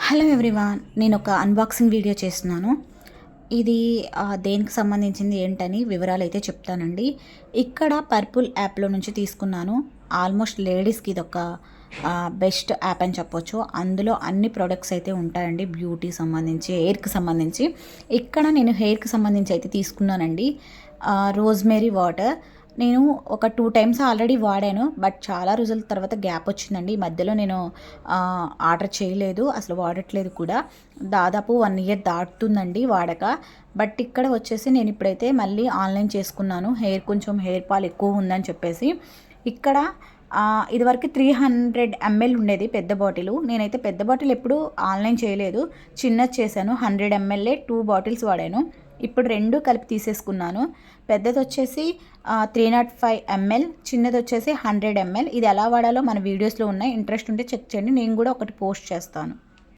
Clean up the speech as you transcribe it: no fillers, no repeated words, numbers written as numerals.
Hello everyone, నేను ఒక unboxing video చేస్తున్నాను. ఇది దేనికి సంబంధించింది ఏంటని వివరాలు అయితే చెప్తానండి. ఇక్కడ పర్పుల్ యాప్లో నుంచి తీసుకున్నాను. ఆల్మోస్ట్ లేడీస్కి ఇదొక బెస్ట్ యాప్ అని చెప్పొచ్చు. అందులో అన్ని ప్రొడక్ట్స్ అయితే ఉంటాయండి, బ్యూటీ సంబంధించి, హెయిర్కి సంబంధించి. ఇక్కడ నేను హెయిర్కి సంబంధించి అయితే తీసుకున్నానండి రోజ్మేరీ వాటర్. నేను ఒక 2 టైమ్స్ ఆల్రెడీ వాడాను. బట్ చాలా రోజుల తర్వాత గ్యాప్ వచ్చిందండి. ఈ మధ్యలో నేను ఆర్డర్ చేయలేదు, అసలు వాడట్లేదు కూడా. దాదాపు 1 ఇయర్ దాటుతుందండి వాడక. బట్ ఇక్కడ వచ్చేసి నేను ఇప్పుడైతే మళ్ళీ ఆన్లైన్ చేసుకున్నాను. కొంచెం హెయిర్ ఫాల్ ఎక్కువ ఉందని చెప్పేసి. ఇక్కడ ఇదివరకు 300 ml ఉండేది పెద్ద బాటిల్. నేనైతే పెద్ద బాటిల్ ఎప్పుడు ఆన్లైన్ చేయలేదు, చిన్నది చేశాను. 100 ml 2 బాటిల్స్ వాడాను. ఇప్పుడు 2 కలిపి తీసేసుకున్నాను. పెద్దది వచ్చేసి 305 ml, చిన్నది వచ్చేసి 100 ml. ఇది ఎలా వాడాలో మన వీడియోస్లో ఉన్నాయి, ఇంట్రెస్ట్ ఉంటే చెక్ చేయండి. నేను కూడా ఒకటి పోస్ట్ చేస్తాను.